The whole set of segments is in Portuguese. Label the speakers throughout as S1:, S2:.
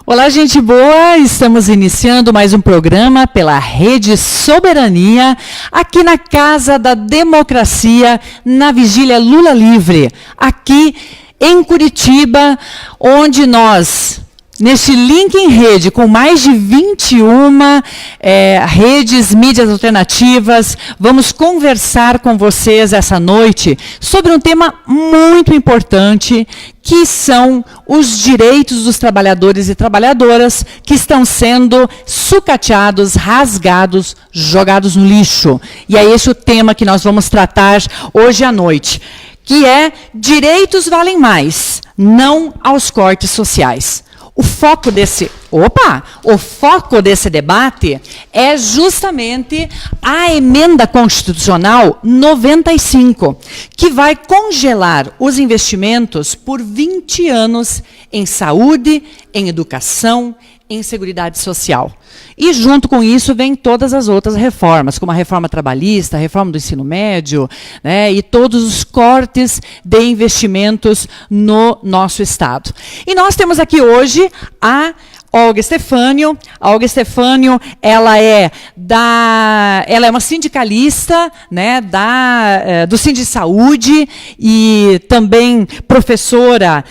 S1: Olá, gente boa! Estamos iniciando mais um programa pela Rede Soberania, aqui na Casa da Democracia, na Vigília Lula Livre, aqui em Curitiba, onde nós, neste link em rede, com mais de 21 redes, mídias alternativas, vamos conversar com vocês essa noite sobre um tema muito importante, que são os direitos dos trabalhadores e trabalhadoras que estão sendo sucateados, rasgados, jogados no lixo. E é esse o tema que nós vamos tratar hoje à noite, que é direitos valem mais, não aos cortes sociais. O foco desse debate é justamente a emenda constitucional 95, que vai congelar os investimentos por 20 anos em saúde, em educação, em seguridade social. E junto com isso vem todas as outras reformas, como a reforma trabalhista, a reforma do ensino médio, né, e todos os cortes de investimentos no nosso Estado. E nós temos aqui hoje a Olga Stefânio. A Olga Stefânio, ela é uma sindicalista, né, do Sindisaúde e também professora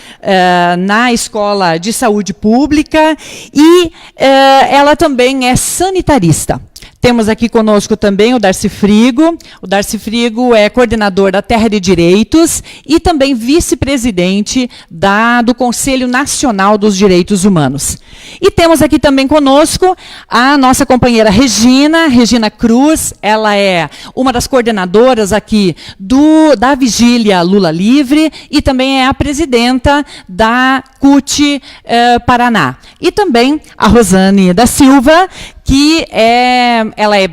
S1: na Escola de Saúde Pública e ela também é sanitarista. Temos aqui conosco também o Darcy Frigo. O Darcy Frigo é coordenador da Terra de Direitos e também vice-presidente do Conselho Nacional dos Direitos Humanos. E temos aqui também conosco a nossa companheira Regina Cruz. Ela é uma das coordenadoras aqui da Vigília Lula Livre e também é a presidenta da CUT Paraná. E também a Rosane da Silva, que ela é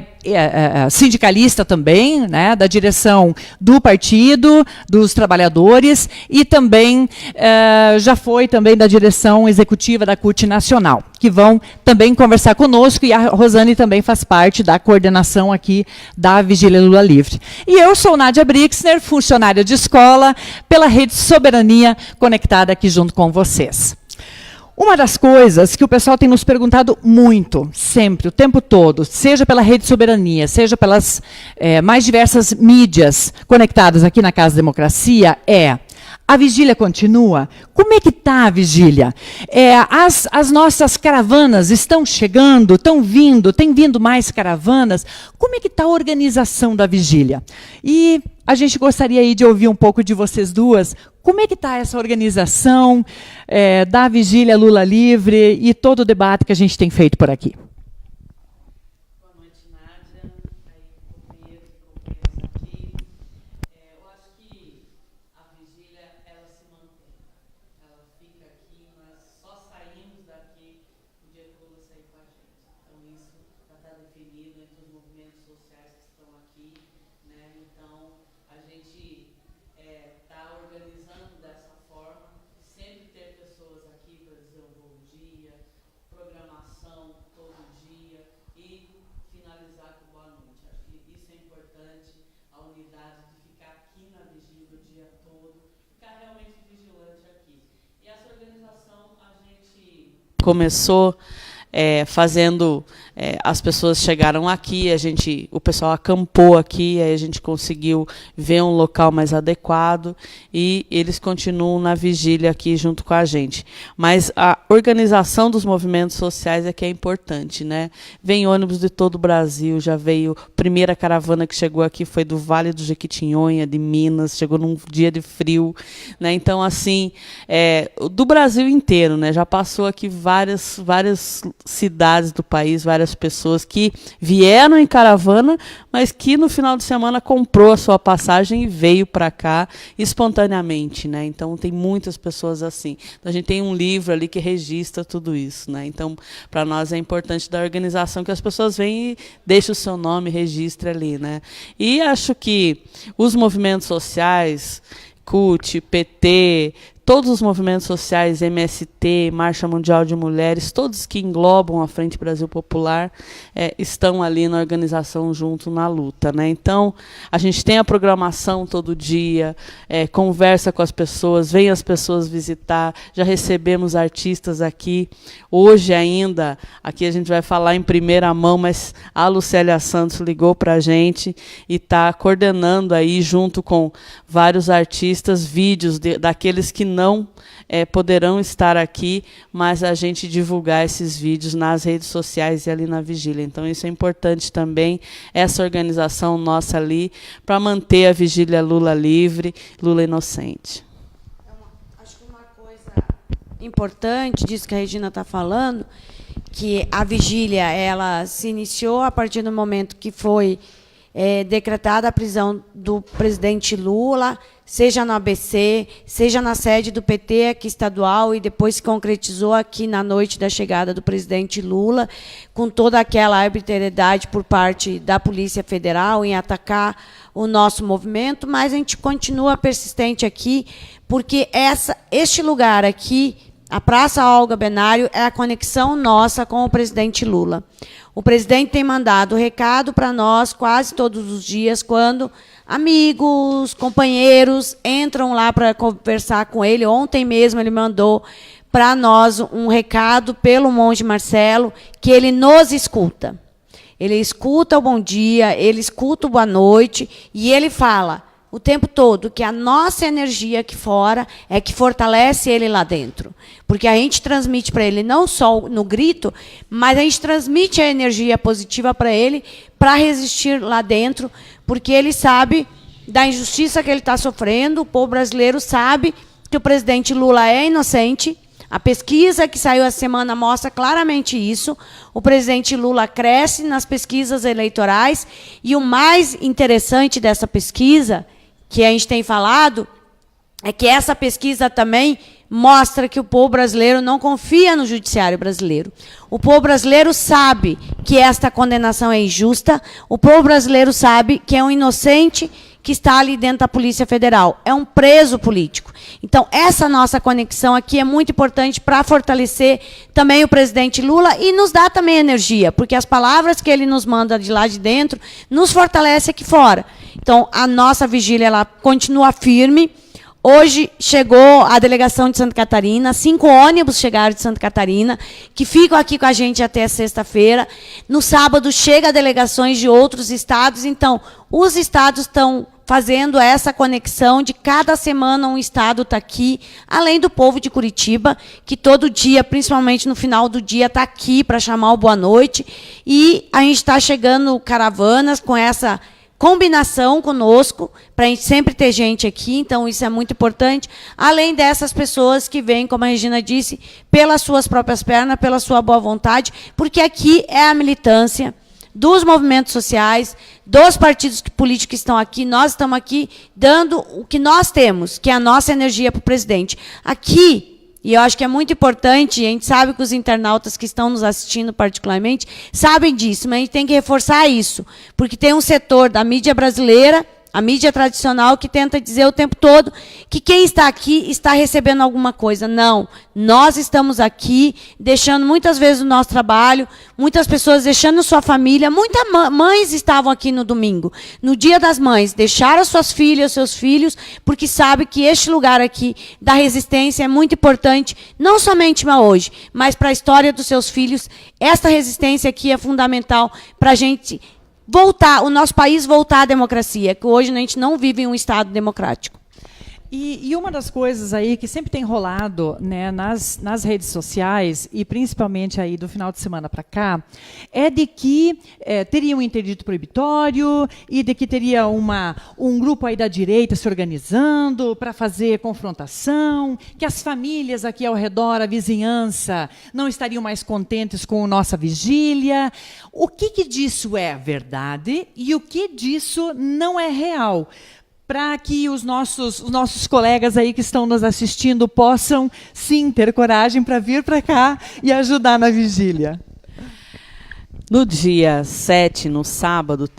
S1: sindicalista também, né, da direção do Partido dos Trabalhadores e também já foi também da direção executiva da CUT Nacional, que vão também conversar conosco, e a Rosane também faz parte da coordenação aqui da Vigília Lula Livre. E eu sou Nádia Brixner, funcionária de escola, pela Rede Soberania, conectada aqui junto com vocês. Uma das coisas que o pessoal tem nos perguntado muito, sempre, o tempo todo, seja pela Rede Soberania, seja pelas mais diversas mídias conectadas aqui na Casa da Democracia, a vigília continua? Como é que está a vigília? As nossas caravanas estão chegando, tem vindo mais caravanas? Como é que está a organização da vigília? E a gente gostaria aí de ouvir um pouco de vocês duas. Como é que está essa organização da Vigília Lula Livre e todo o debate que a gente tem feito por aqui?
S2: Boa noite, Nádia. Aí, companheiros aqui. Eu acho que a vigília, ela se mantém. Ela fica aqui, nós só saímos daqui o dia que o Lula sair com a gente. Então, isso já está definido entre os movimentos sociais que estão aqui, né? Então, a gente está organizando dessa forma, sempre ter pessoas aqui para dizer um bom dia, programação todo dia e finalizar com boa noite. Acho que isso é importante, a unidade de ficar aqui na vigília o dia todo, ficar realmente vigilante aqui. E essa organização a gente começou fazendo, as pessoas chegaram aqui, o pessoal acampou aqui, aí a gente conseguiu ver um local mais adequado e eles continuam na vigília aqui junto com a gente. Mas a organização dos movimentos sociais é que é importante, né? Vem ônibus de todo o Brasil, já veio, a primeira caravana que chegou aqui foi do Vale do Jequitinhonha, de Minas, chegou num dia de frio, né? Então, assim, do Brasil inteiro, né? Já passou aqui várias cidades do país, várias pessoas que vieram em caravana, mas que no final de semana comprou a sua passagem e veio para cá espontaneamente, né? Então tem muitas pessoas assim. Então, a gente tem um livro ali que registra tudo isso, né? Então, para nós é importante da organização que as pessoas vêm e deixem o seu nome, registre ali, né? E acho que os movimentos sociais, CUT, PT,
S3: todos os movimentos sociais, MST, Marcha Mundial de Mulheres, todos que englobam a Frente Brasil Popular, estão ali na organização junto na luta, né? Então, a gente tem a programação todo dia, conversa com as pessoas, vem as pessoas visitar, já recebemos artistas aqui. Hoje ainda, aqui a gente vai falar em primeira mão, mas a Lucélia Santos ligou para a gente e está coordenando aí, junto com vários artistas, vídeos daqueles que não poderão estar aqui, mas a gente divulgar esses vídeos nas redes sociais e ali na Vigília. Então, isso é importante também, essa organização nossa ali, para manter a Vigília Lula livre, Lula inocente.
S4: Acho que uma coisa importante disso que a Regina está falando, que a Vigília ela se iniciou a partir do momento que foi decretada a prisão do presidente Lula, seja no ABC, seja na sede do PT aqui estadual, e depois se concretizou aqui na noite da chegada do presidente Lula, com toda aquela arbitrariedade por parte da Polícia Federal em atacar o nosso movimento, mas a gente continua persistente aqui, porque este lugar aqui, a Praça Olga Benário, é a conexão nossa com o presidente Lula. O presidente tem mandado recado para nós quase todos os dias, quando amigos, companheiros entram lá para conversar com ele. Ontem mesmo ele mandou para nós um recado pelo Monge Marcelo, que ele nos escuta. Ele escuta o bom dia, ele escuta o boa noite, e ele fala o tempo todo que a nossa energia aqui fora é que fortalece ele lá dentro. Porque a gente transmite para ele não só no grito, mas a gente transmite a energia positiva para ele, para resistir lá dentro, porque ele sabe da injustiça que ele está sofrendo, o povo brasileiro sabe que o presidente Lula é inocente. A pesquisa que saiu essa semana mostra claramente isso. O presidente Lula cresce nas pesquisas eleitorais, e o mais interessante dessa pesquisa, que a gente tem falado, é que essa pesquisa também mostra que o povo brasileiro não confia no judiciário brasileiro. O povo brasileiro sabe que esta condenação é injusta, o povo brasileiro sabe que é um inocente que está ali dentro da Polícia Federal. É um preso político. Então, essa nossa conexão aqui é muito importante para fortalecer também o presidente Lula e nos dá também energia, porque as palavras que ele nos manda de lá de dentro nos fortalece aqui fora. Então, a nossa vigília ela continua firme. Hoje chegou a delegação de Santa Catarina, 5 ônibus chegaram de Santa Catarina, que ficam aqui com a gente até sexta-feira. No sábado chega delegações de outros estados. Então, os estados estão fazendo essa conexão de cada semana um estado está aqui, além do povo de Curitiba, que todo dia, principalmente no final do dia, está aqui para chamar o boa noite. E a gente está chegando caravanas com essa combinação conosco, para a gente sempre ter gente aqui, então isso é muito importante, além dessas pessoas que vêm, como a Regina disse, pelas suas próprias pernas, pela sua boa vontade, porque aqui é a militância dos movimentos sociais, dos partidos políticos que estão aqui, nós estamos aqui dando o que nós temos, que é a nossa energia para o presidente. Aqui, e eu acho que é muito importante, a gente sabe que os internautas que estão nos assistindo particularmente sabem disso, mas a gente tem que reforçar isso, porque tem um setor da mídia brasileira, a mídia tradicional, que tenta dizer o tempo todo que quem está aqui está recebendo alguma coisa. Não, nós estamos aqui deixando muitas vezes o nosso trabalho, muitas pessoas deixando sua família, muitas mães estavam aqui no domingo, no Dia das Mães, deixaram suas filhas, seus filhos, porque sabe que este lugar aqui da resistência é muito importante, não somente para hoje, mas para a história dos seus filhos. Esta resistência aqui é fundamental para a gente voltar, o nosso país voltar à democracia, que hoje a gente não vive em um Estado democrático.
S1: E uma das coisas aí que sempre tem rolado, né, nas redes sociais, e principalmente aí do final de semana para cá, é de que teria um interdito proibitório e de que teria um grupo aí da direita se organizando para fazer confrontação, que as famílias aqui ao redor, a vizinhança, não estariam mais contentes com a nossa vigília. O que disso é verdade e o que disso não é real? Para que os nossos colegas aí que estão nos assistindo possam, sim, ter coragem para vir para cá e ajudar na vigília.
S3: No dia 7, no sábado,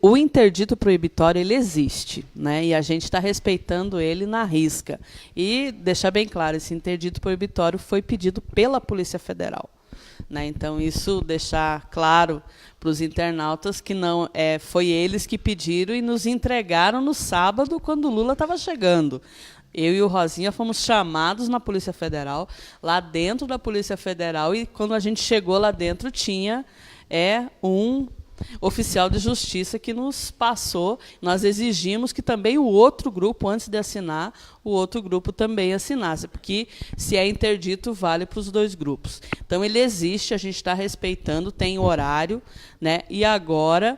S3: o interdito proibitório ele existe, né? E a gente está respeitando ele na risca. E deixar bem claro, esse interdito proibitório foi pedido pela Polícia Federal, né? Então, isso deixar claro para os internautas que não foi eles que pediram e nos entregaram no sábado, quando o Lula estava chegando. Eu e o Rosinha fomos chamados na Polícia Federal, lá dentro da Polícia Federal, e quando a gente chegou lá dentro, tinha um oficial de justiça que nos passou. Nós exigimos que também o outro grupo, antes de assinar, o outro grupo também assinasse, porque se é interdito, vale para os dois grupos. Então, ele existe, a gente está respeitando, tem horário, né? E agora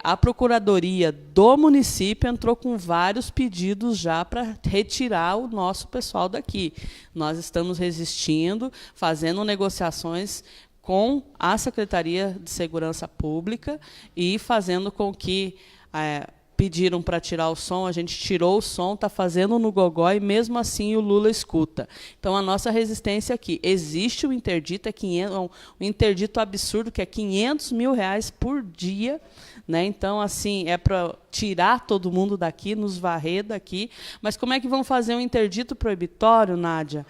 S3: a Procuradoria do município entrou com vários pedidos já para retirar o nosso pessoal daqui. Nós estamos resistindo, fazendo negociações com a Secretaria de Segurança Pública e fazendo com que pediram para tirar o som, a gente tirou o som, está fazendo no gogó e mesmo assim o Lula escuta. Então, a nossa resistência aqui, existe o interdito, um interdito absurdo, que é R$500 mil por dia, né? Então, assim, é para tirar todo mundo daqui, nos varrer daqui. Mas como é que vão fazer um interdito proibitório, Nádia?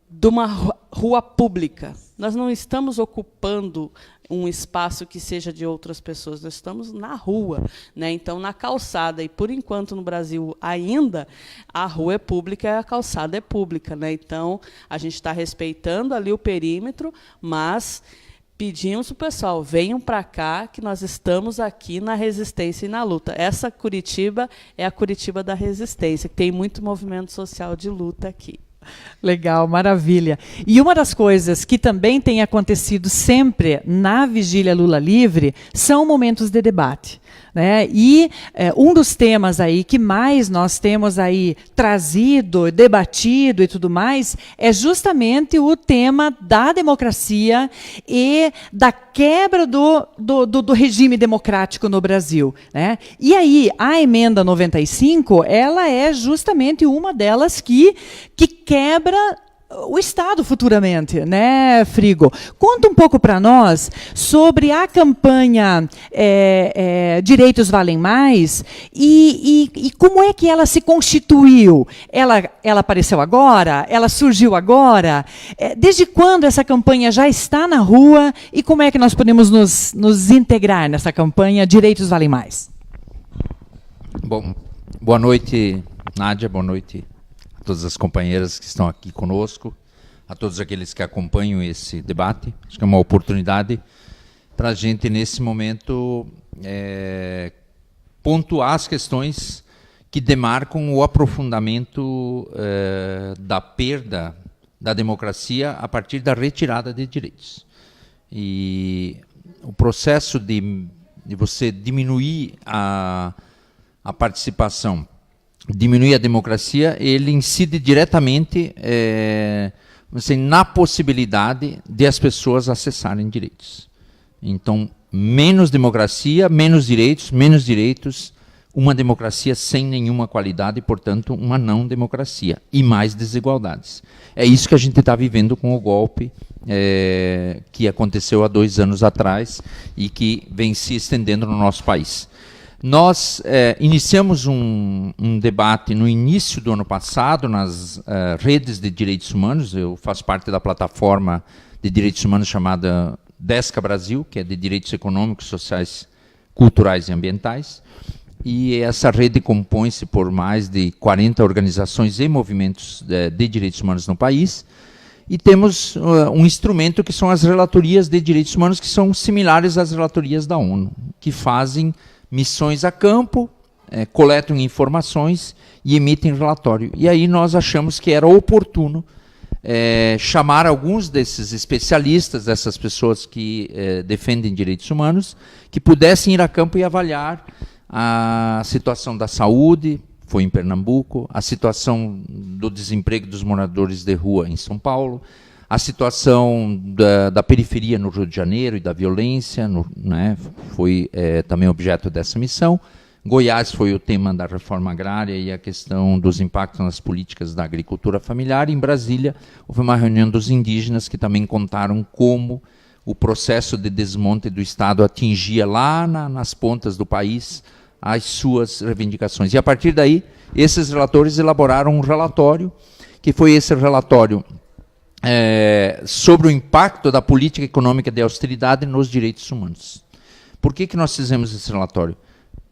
S3: De uma rua pública. Nós não estamos ocupando um espaço que seja de outras pessoas, nós estamos na rua, né? Então, na calçada, e por enquanto no Brasil ainda, a rua é pública e a calçada é pública, né? Então, a gente está respeitando ali o perímetro, mas pedimos para o pessoal, venham para cá, que nós estamos aqui na resistência e na luta. Essa Curitiba é a Curitiba da resistência, que tem muito movimento social de luta aqui.
S1: Legal, maravilha. E uma das coisas que também tem acontecido sempre na Vigília Lula Livre são momentos de debate, né? E um dos temas aí que mais nós temos aí trazido, debatido e tudo mais, é justamente o tema da democracia e da quebra do regime democrático no Brasil, né? E aí, a emenda 95, ela é justamente uma delas que quebra o Estado futuramente, né, Frigo? Conta um pouco para nós sobre a campanha Direitos Valem Mais e como é que ela se constituiu. Ela apareceu agora? Ela surgiu agora? Desde quando essa campanha já está na rua e como é que nós podemos nos integrar nessa campanha Direitos Valem Mais?
S5: Bom, boa noite, Nádia, boa noite a todas as companheiras que estão aqui conosco, a todos aqueles que acompanham esse debate. Acho que é uma oportunidade para a gente, nesse momento, pontuar as questões que demarcam o aprofundamento da perda da democracia a partir da retirada de direitos. E o processo de você diminuir a participação, diminuir a democracia, ele incide diretamente na possibilidade de as pessoas acessarem direitos. Então, menos democracia, menos direitos, uma democracia sem nenhuma qualidade, e, portanto, uma não democracia, e mais desigualdades. É isso que a gente está vivendo com o golpe que aconteceu há 2 anos atrás e que vem se estendendo no nosso país. Nós iniciamos um debate no início do ano passado nas redes de direitos humanos. Eu faço parte da plataforma de direitos humanos chamada DESCA Brasil, que é de direitos econômicos, sociais, culturais e ambientais. E essa rede compõe-se por mais de 40 organizações e movimentos de direitos humanos no país. E temos um instrumento que são as relatorias de direitos humanos, que são similares às relatorias da ONU, que fazem missões a campo, coletam informações e emitem relatório. E aí nós achamos que era oportuno chamar alguns desses especialistas, dessas pessoas que defendem direitos humanos, que pudessem ir a campo e avaliar a situação da saúde, foi em Pernambuco, a situação do desemprego dos moradores de rua em São Paulo, a situação da periferia no Rio de Janeiro e da violência, né, foi também objeto dessa missão. Goiás foi o tema da reforma agrária e a questão dos impactos nas políticas da agricultura familiar. Em Brasília, houve uma reunião dos indígenas que também contaram como o processo de desmonte do Estado atingia lá nas pontas do país as suas reivindicações. E, a partir daí, esses relatores elaboraram um relatório, que foi esse relatório sobre o impacto da política econômica de austeridade nos direitos humanos. Por que nós fizemos esse relatório?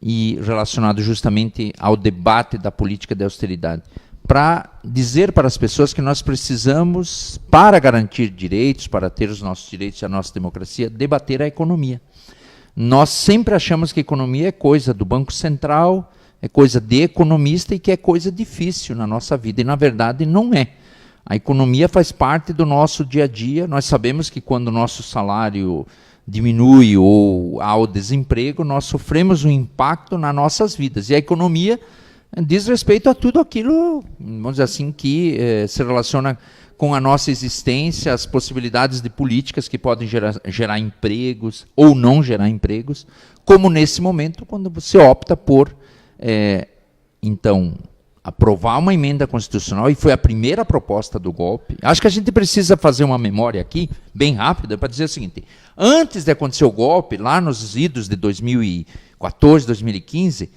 S5: E relacionado justamente ao debate da política de austeridade. Para dizer para as pessoas que nós precisamos, para garantir direitos, para ter os nossos direitos e a nossa democracia, debater a economia. Nós sempre achamos que a economia é coisa do Banco Central, é coisa de economista e que é coisa difícil na nossa vida. E, na verdade, não é. A economia faz parte do nosso dia a dia. Nós sabemos que quando o nosso salário diminui ou há o desemprego, nós sofremos um impacto nas nossas vidas. E a economia diz respeito a tudo aquilo, vamos dizer assim, que se relaciona com a nossa existência, as possibilidades de políticas que podem gerar empregos ou não gerar empregos, como nesse momento, quando você opta por, então, aprovar uma emenda constitucional, e foi a primeira proposta do golpe. Acho que a gente precisa fazer uma memória aqui, bem rápida, para dizer o seguinte: antes de acontecer o golpe, lá nos idos de 2014, 2015,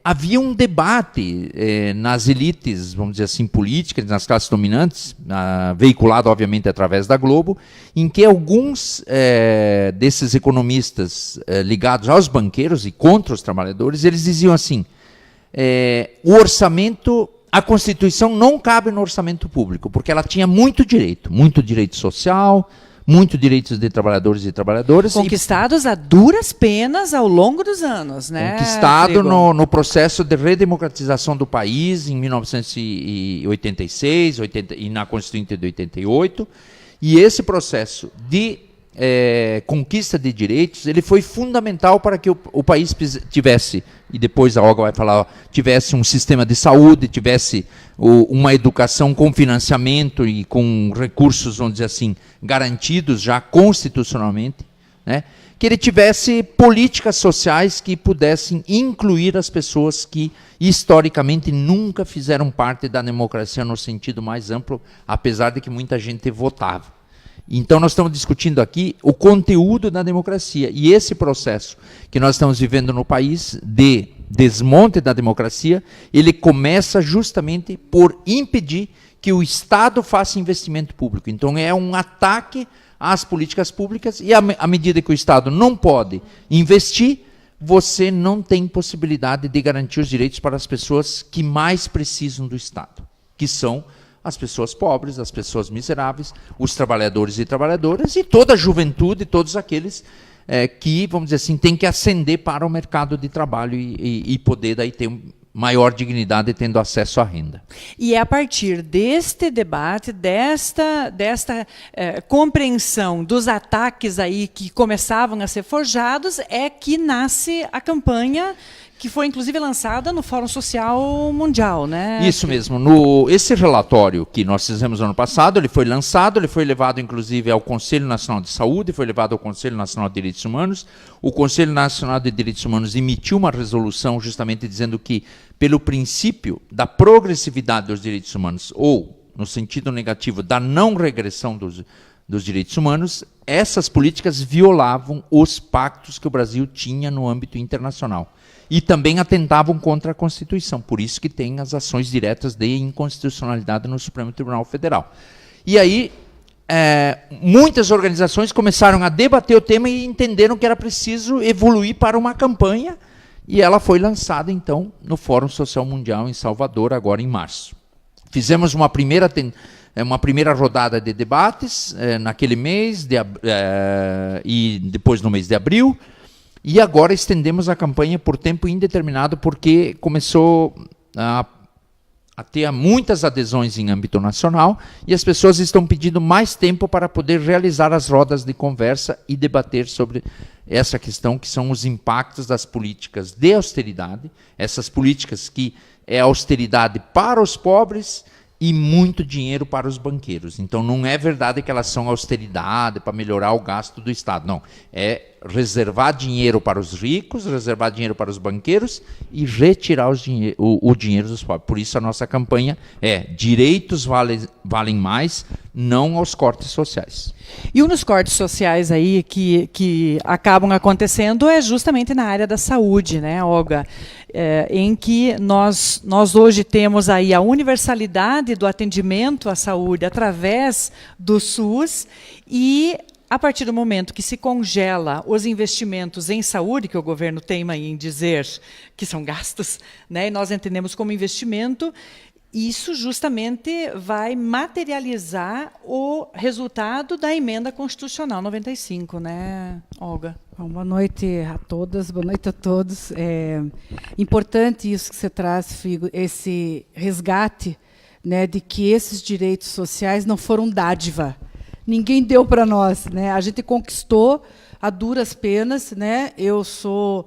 S5: havia um debate nas elites, vamos dizer assim, políticas, nas classes dominantes, veiculado, obviamente, através da Globo, em que alguns desses economistas ligados aos banqueiros e contra os trabalhadores, eles diziam assim: o orçamento, a Constituição não cabe no orçamento público, porque ela tinha muito direito social, muito direitos de trabalhadores e trabalhadoras.
S1: Conquistados a duras penas ao longo dos anos, né?
S5: Conquistado no processo de redemocratização do país em 1986 e na Constituinte de 88. E esse processo de conquista de direitos, ele foi fundamental para que o país tivesse, e depois a Olga vai falar, tivesse um sistema de saúde, tivesse uma educação com financiamento e com recursos, vamos dizer assim, garantidos já constitucionalmente, né? Que ele tivesse políticas sociais que pudessem incluir as pessoas que historicamente nunca fizeram parte da democracia no sentido mais amplo, apesar de que muita gente votava. Então, nós estamos discutindo aqui o conteúdo da democracia. E esse processo que nós estamos vivendo no país de desmonte da democracia, ele começa justamente por impedir que o Estado faça investimento público. Então, é um ataque às políticas públicas e, à medida que o Estado não pode investir, você não tem possibilidade de garantir os direitos para as pessoas que mais precisam do Estado, que são as pessoas pobres, as pessoas miseráveis, os trabalhadores e trabalhadoras e toda a juventude, todos aqueles que, vamos dizer assim, têm que ascender para o mercado de trabalho e poder daí ter maior dignidade tendo acesso à renda.
S1: E é a partir deste debate, desta compreensão dos ataques aí que começavam a ser forjados, é que nasce a campanha que foi, inclusive, lançada no Fórum Social Mundial, né?
S5: Isso mesmo. Esse relatório que nós fizemos ano passado, ele foi lançado, ele foi levado, inclusive, ao Conselho Nacional de Saúde, foi levado ao Conselho Nacional de Direitos Humanos. O Conselho Nacional de Direitos Humanos emitiu uma resolução justamente dizendo que, pelo princípio da progressividade dos direitos humanos, ou, no sentido negativo, da não regressão dos direitos humanos, essas políticas violavam os pactos que o Brasil tinha no âmbito internacional. E também atentavam contra a Constituição, por isso que tem as ações diretas de inconstitucionalidade no Supremo Tribunal Federal. E aí, muitas organizações começaram a debater o tema e entenderam que era preciso evoluir para uma campanha, e ela foi lançada, então, no Fórum Social Mundial em Salvador, agora em março. Fizemos uma primeira rodada de debates naquele mês, e depois no mês de abril, e agora estendemos a campanha por tempo indeterminado, porque começou a ter muitas adesões em âmbito nacional, e as pessoas estão pedindo mais tempo para poder realizar as rodas de conversa e debater sobre essa questão, que são os impactos das políticas de austeridade, essas políticas que é austeridade para os pobres e muito dinheiro para os banqueiros. Então, não é verdade que elas são austeridade para melhorar o gasto do Estado. Não, é reservar dinheiro para os ricos, reservar dinheiro para os banqueiros e retirar o dinheiro dos pobres. Por isso a nossa campanha é direitos valem mais, não aos cortes sociais.
S1: E um dos cortes sociais aí que acabam acontecendo é justamente na área da saúde, né, Olga? Em que nós hoje temos aí a universalidade do atendimento à saúde através do SUS e a partir do momento que se congela os investimentos em saúde, que o governo teima em dizer que são gastos, né, e nós entendemos como investimento, isso justamente vai materializar o resultado da emenda constitucional 95, né, Olga?
S6: Bom, boa noite a todas, boa noite a todos. É importante isso que você traz, Figo, esse resgate, né, de que esses direitos sociais não foram dádiva. Ninguém deu para nós, né? A gente conquistou a duras penas, né? Eu sou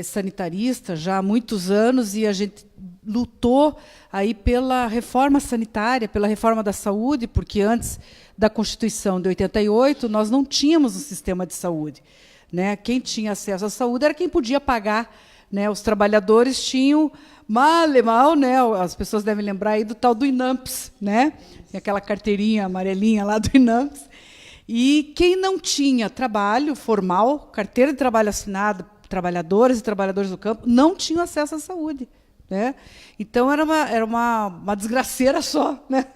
S6: sanitarista já há muitos anos e a gente lutou aí pela reforma sanitária, pela reforma da saúde, porque antes da Constituição de 88 nós não tínhamos um sistema de saúde, né? Quem tinha acesso à saúde era quem podia pagar, né? Os trabalhadores tinham mal, né? As pessoas devem lembrar aí do tal do INAMPS, né? Aquela carteirinha amarelinha lá do INAMPS. E quem não tinha trabalho formal, carteira de trabalho assinada, trabalhadoras e trabalhadores do campo, não tinham acesso à saúde, né? Então era uma desgraceira só, né?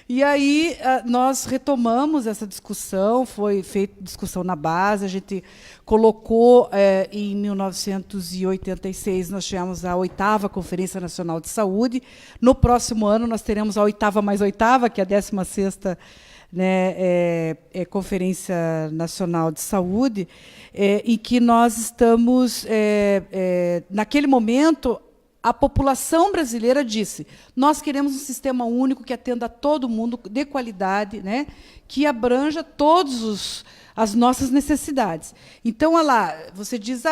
S6: E aí nós retomamos essa discussão, foi feita discussão na base, a gente colocou em 1986 nós tivemos a 8ª Conferência Nacional de Saúde. No próximo ano nós teremos a 8ª mais 8ª, que é a 16ª, né, Conferência Nacional de Saúde, em que nós estamos, naquele momento, a população brasileira disse: nós queremos um sistema único que atenda a todo mundo, de qualidade, né, que abranja todos as nossas necessidades. Então, olha lá, você diz,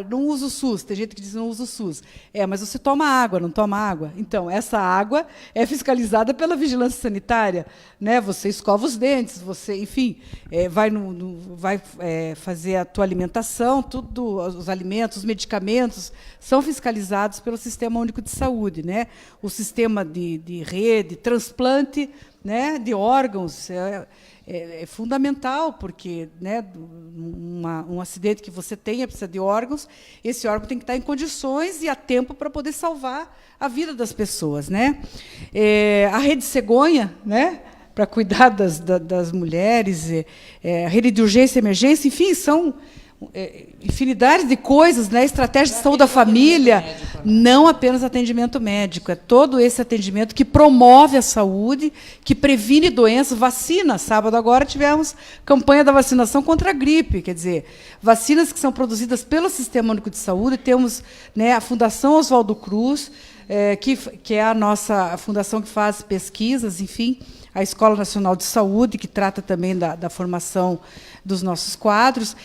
S6: não usa o SUS, tem gente que diz, não usa o SUS. Mas você toma água, não toma água? Então, essa água é fiscalizada pela vigilância sanitária, né? Você escova os dentes, você, enfim, vai fazer a tua alimentação, tudo, os alimentos, os medicamentos, são fiscalizados pelo Sistema Único de Saúde, né? O sistema de rede, transplante, né, de órgãos, é fundamental, porque, né, um acidente que você tenha, precisa de órgãos, esse órgão tem que estar em condições e a tempo para poder salvar a vida das pessoas, né? A rede cegonha, né, para cuidar das mulheres, a rede de urgência e emergência, enfim, são infinidade de coisas, né? Estratégia de saúde da família, não apenas atendimento médico, é todo esse atendimento que promove a saúde, que previne doenças, vacina. Sábado agora tivemos campanha da vacinação contra a gripe, quer dizer, vacinas que são produzidas pelo Sistema Único de Saúde. Temos, né, a Fundação Oswaldo Cruz, que é a nossa fundação que faz pesquisas, enfim, a Escola Nacional de Saúde, que trata também da formação dos nossos quadros.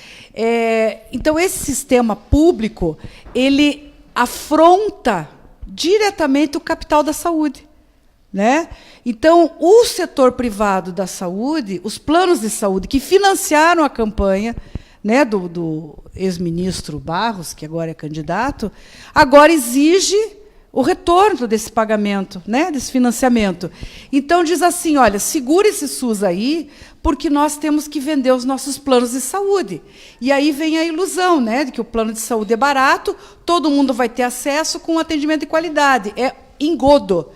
S6: Então, esse sistema público, ele afronta diretamente o capital da saúde, né? Então, o setor privado da saúde, os planos de saúde que financiaram a campanha, né, do ex-ministro Barros, que agora é candidato, agora exige o retorno desse pagamento, né, desse financiamento. Então, diz assim, olha, segura esse SUS aí, porque nós temos que vender os nossos planos de saúde. E aí vem a ilusão, né, de que o plano de saúde é barato, todo mundo vai ter acesso com atendimento de qualidade. É engodo.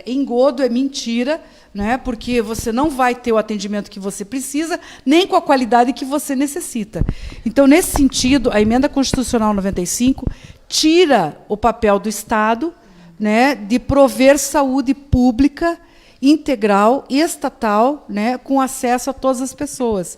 S6: Engodo, é mentira, né, porque você não vai ter o atendimento que você precisa, nem com a qualidade que você necessita. Então, nesse sentido, a Emenda Constitucional 95 tira o papel do Estado, né, de prover saúde pública, integral e estatal, né, com acesso a todas as pessoas.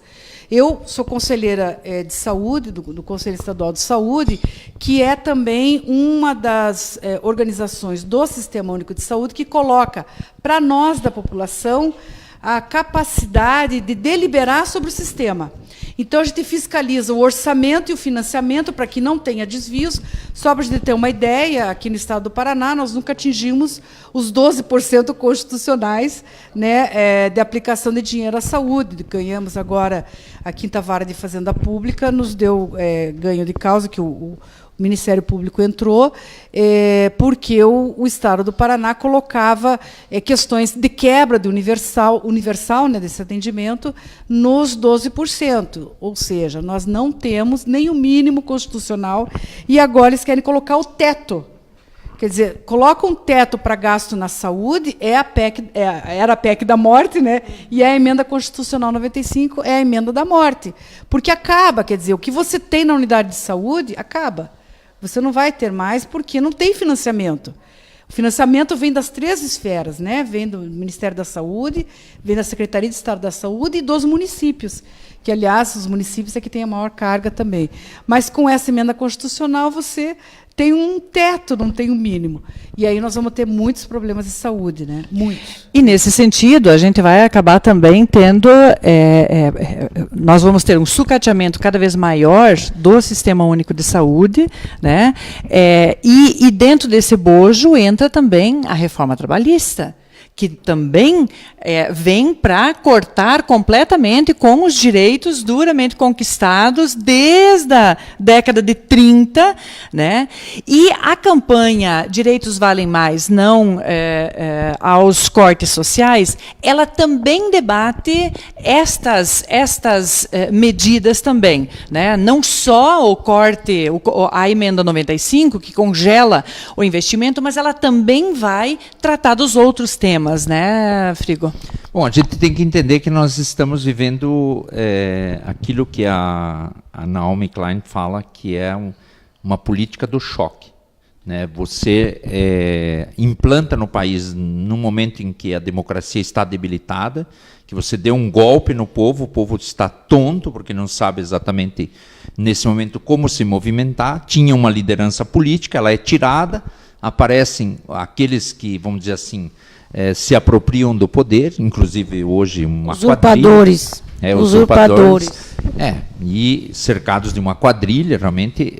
S6: Eu sou conselheira de saúde, do Conselho Estadual de Saúde, que é também uma das organizações do Sistema Único de Saúde que coloca para nós, da população, a capacidade de deliberar sobre o sistema. Então, a gente fiscaliza o orçamento e o financiamento para que não tenha desvios. Só para a gente ter uma ideia, aqui no estado do Paraná, nós nunca atingimos os 12% constitucionais, né, de aplicação de dinheiro à saúde. Ganhamos agora a 5ª Vara de Fazenda Pública, nos deu ganho de causa, que o Ministério Público entrou, porque o Estado do Paraná colocava questões de quebra de universal, né, desse atendimento nos 12%. Ou seja, nós não temos nem o mínimo constitucional e agora eles querem colocar o teto. Quer dizer, coloca um teto para gasto na saúde, era a PEC da morte, né? E a emenda constitucional 95 é a emenda da morte. Porque acaba, quer dizer, o que você tem na unidade de saúde, acaba. Você não vai ter mais porque não tem financiamento. O financiamento vem das 3 esferas, né? Vem do Ministério da Saúde, vem da Secretaria de Estado da Saúde e dos municípios, que, aliás, os municípios é que têm a maior carga também. Mas, com essa emenda constitucional, você tem um teto, não tem um mínimo. E aí nós vamos ter muitos problemas de saúde, né? Muitos.
S1: E, nesse sentido, a gente vai acabar também tendo... nós vamos ter um sucateamento cada vez maior do Sistema Único de Saúde, né? E dentro desse bojo entra também a reforma trabalhista, que também vem para cortar completamente com os direitos duramente conquistados desde a década de 30, né? E a campanha Direitos Valem Mais, não aos cortes sociais, ela também debate estas medidas também, né? Não só o corte, a emenda 95, que congela o investimento, mas ela também vai tratar dos outros temas, né, Frigo?
S5: Bom, a gente tem que entender que nós estamos vivendo aquilo que a Naomi Klein fala que é uma política do choque, né? Você implanta no país, num momento em que a democracia está debilitada, que você deu um golpe no povo, o povo está tonto, porque não sabe exatamente, nesse momento, como se movimentar, tinha uma liderança política, ela é tirada, aparecem aqueles que, vamos dizer assim, se apropriam do poder, inclusive hoje uma
S4: usurpadores.
S5: Usurpadores. E cercados de uma quadrilha, realmente,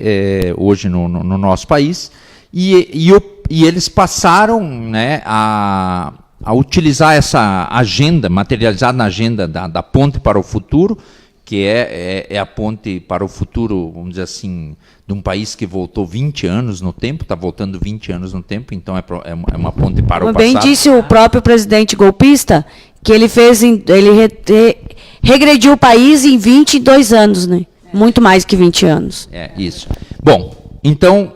S5: hoje no nosso país. E eles passaram, né, a utilizar essa agenda, materializada na agenda da Ponte para o Futuro, que é a ponte para o futuro, vamos dizer assim, de um país que voltou 20 anos no tempo, está voltando 20 anos no tempo, então é uma ponte para o passado.
S4: Bem disse o próprio presidente golpista, que ele regrediu o país em 22 anos, né? Muito mais que 20 anos.
S5: Isso. Bom, então,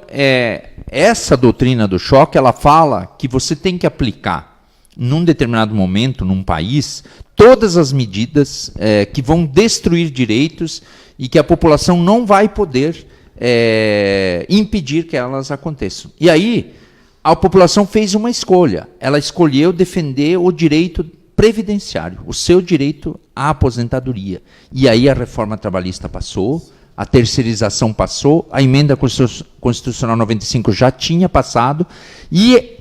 S5: essa doutrina do choque, ela fala que você tem que aplicar, num determinado momento, num país, todas as medidas que vão destruir direitos e que a população não vai poder impedir que elas aconteçam. E aí, a população fez uma escolha. Ela escolheu defender o direito previdenciário, o seu direito à aposentadoria. E aí a reforma trabalhista passou, a terceirização passou, a emenda constitucional 95 já tinha passado, e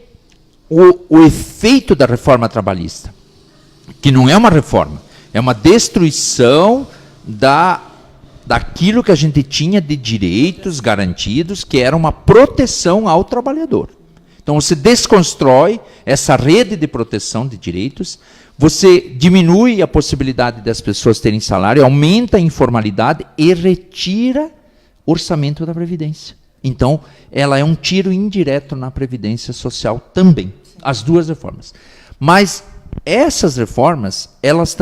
S5: o efeito da reforma trabalhista, que não é uma reforma, é uma destruição daquilo que a gente tinha de direitos garantidos, que era uma proteção ao trabalhador. Então você desconstrói essa rede de proteção de direitos, você diminui a possibilidade das pessoas terem salário, aumenta a informalidade e retira o orçamento da Previdência. Então, ela é um tiro indireto na Previdência Social também, as duas reformas. Mas essas reformas, elas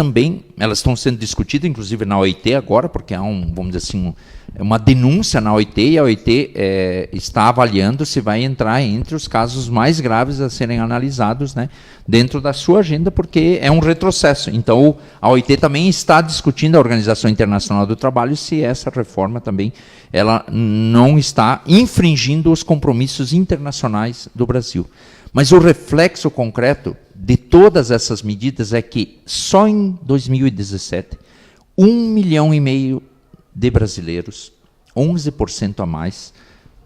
S5: estão sendo discutidas, inclusive na OIT agora, porque há vamos dizer assim, uma denúncia na OIT, e a OIT está avaliando se vai entrar entre os casos mais graves a serem analisados, né, dentro da sua agenda, porque é um retrocesso. Então, a OIT também está discutindo, a Organização Internacional do Trabalho, se essa reforma também ela não está infringindo os compromissos internacionais do Brasil. Mas o reflexo concreto de todas essas medidas é que só em 2017, 1,5 milhão de brasileiros, 11% a mais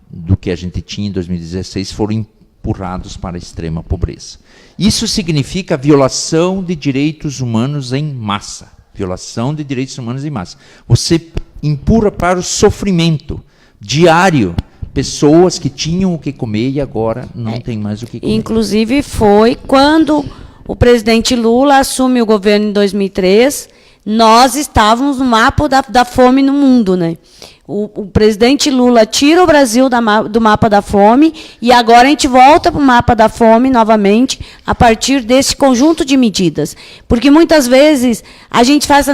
S5: do que a gente tinha em 2016, foram empurrados para a extrema pobreza. Isso significa violação de direitos humanos em massa. violação de direitos humanos em massa. Você empurra para o sofrimento diário pessoas que tinham o que comer e agora não tem mais o que comer.
S4: Inclusive foi quando o presidente Lula assume o governo em 2003, nós estávamos no mapa da fome no mundo, né? O presidente Lula tira o Brasil do mapa da fome e agora a gente volta para o mapa da fome novamente a partir desse conjunto de medidas. Porque muitas vezes a gente faz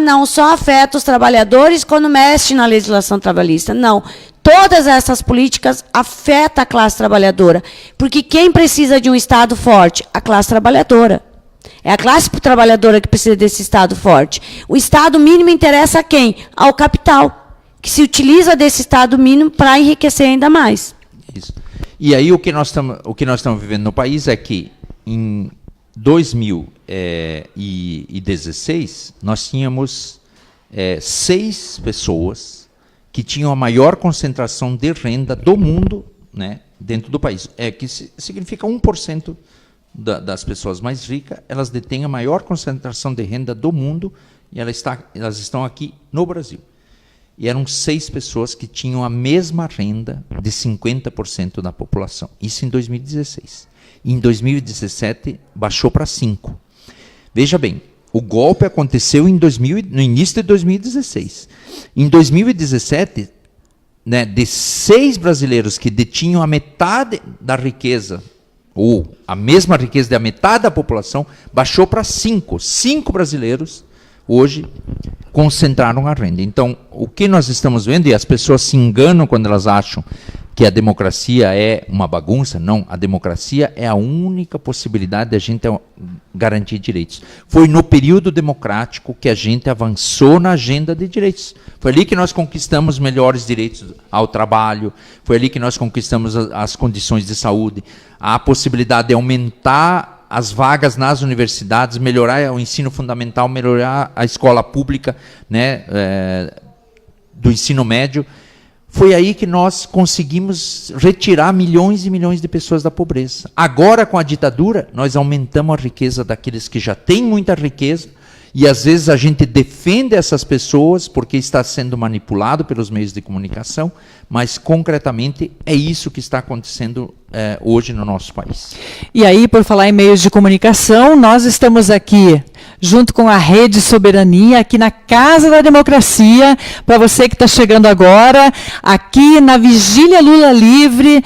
S4: não, só afeta os trabalhadores quando mexe na legislação trabalhista. Não, todas essas políticas afetam a classe trabalhadora. Porque quem precisa de um Estado forte? A classe trabalhadora. É a classe trabalhadora que precisa desse Estado forte. O Estado mínimo interessa a quem? Ao capital, que se utiliza desse Estado mínimo para enriquecer ainda mais.
S5: Isso. E aí o que nós estamos vivendo no país é que em 2016 nós tínhamos 6 pessoas que tinham a maior concentração de renda do mundo, né, dentro do país. Que significa 1% das pessoas mais ricas, elas detêm a maior concentração de renda do mundo e elas estão aqui no Brasil. E eram 6 pessoas que tinham a mesma renda de 50% da população. Isso em 2016. E em 2017 baixou para 5. Veja bem, o golpe aconteceu no início de 2016. Em 2017, né, de 6 brasileiros que detinham a metade da riqueza, ou a mesma riqueza da metade da população, baixou para 5. 5 brasileiros hoje concentraram a renda. Então, o que nós estamos vendo, e as pessoas se enganam quando elas acham que a democracia é uma bagunça. Não, a democracia é a única possibilidade de a gente garantir direitos. Foi no período democrático que a gente avançou na agenda de direitos. Foi ali que nós conquistamos melhores direitos ao trabalho, foi ali que nós conquistamos as condições de saúde, a possibilidade de aumentar as vagas nas universidades, melhorar o ensino fundamental, melhorar a escola pública, né, do ensino médio. Foi aí que nós conseguimos retirar milhões e milhões de pessoas da pobreza. Agora, com a ditadura, nós aumentamos a riqueza daqueles que já têm muita riqueza, e às vezes a gente defende essas pessoas porque está sendo manipulado pelos meios de comunicação, mas concretamente é isso que está acontecendo hoje no nosso país.
S1: E aí, por falar em meios de comunicação, nós estamos aqui junto com a Rede Soberania, aqui na Casa da Democracia, para você que está chegando agora, aqui na Vigília Lula Livre,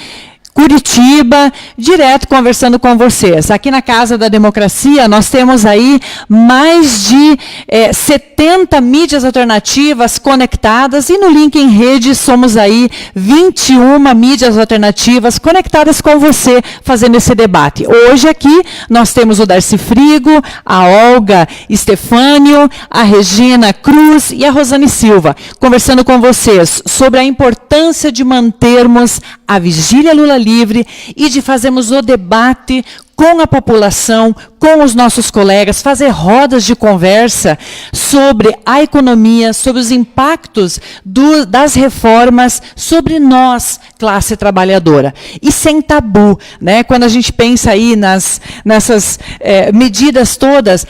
S1: Curitiba, direto conversando com vocês. Aqui na Casa da Democracia, nós temos aí mais de 70 mídias alternativas conectadas, e no Link em Rede somos aí 21 mídias alternativas conectadas com você, fazendo esse debate. Hoje aqui nós temos o Darcy Frigo, a Olga Stefânio, a Regina Cruz e a Rosane Silva, conversando com vocês sobre a importância de mantermos a Vigília Lula Livre e de fazermos o debate com a população, com os nossos colegas, fazer rodas de conversa sobre a economia, sobre os impactos das reformas sobre nós, classe trabalhadora. E sem tabu, né? Quando a gente pensa aí nessas medidas todas,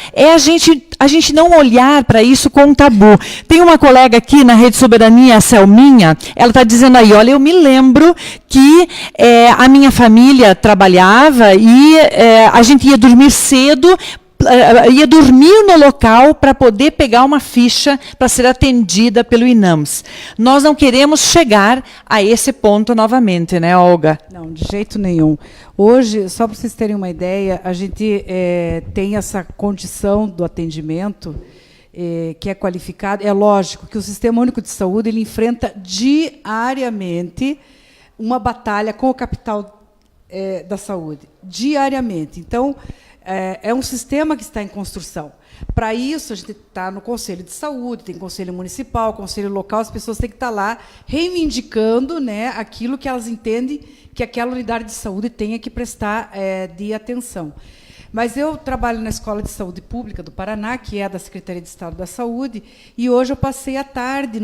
S1: a gente não olhar para isso com um tabu. Tem uma colega aqui na Rede Soberania, a Selminha, ela está dizendo aí, olha, eu me lembro que a minha família trabalhava e a gente ia dormir cedo, ia dormir no local para poder pegar uma ficha para ser atendida pelo INAMS. Nós não queremos chegar a esse ponto novamente, né, Olga?
S6: Não, de jeito nenhum. Hoje, só para vocês terem uma ideia, a gente tem essa condição do atendimento que é qualificado. É lógico que o Sistema Único de Saúde ele enfrenta diariamente uma batalha com o capital da saúde, diariamente. Então, é um sistema que está em construção. Para isso, a gente está no Conselho de Saúde, tem Conselho Municipal, Conselho Local, as pessoas têm que estar lá reivindicando, né, aquilo que elas entendem que aquela unidade de saúde tenha que prestar de atenção. Mas eu trabalho na Escola de Saúde Pública do Paraná, que é da Secretaria de Estado da Saúde, e hoje eu passei a tarde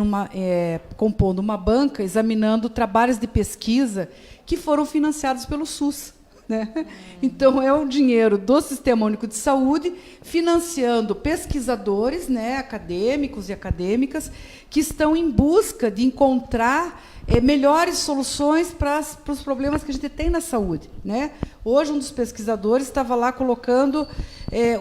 S6: compondo uma banca, examinando trabalhos de pesquisa que foram financiados pelo SUS. né? Então, é o dinheiro do Sistema Único de Saúde financiando pesquisadores, né, acadêmicos e acadêmicas, que estão em busca de encontrar melhores soluções para os problemas que a gente tem na saúde, né? Hoje, um dos pesquisadores estava lá colocando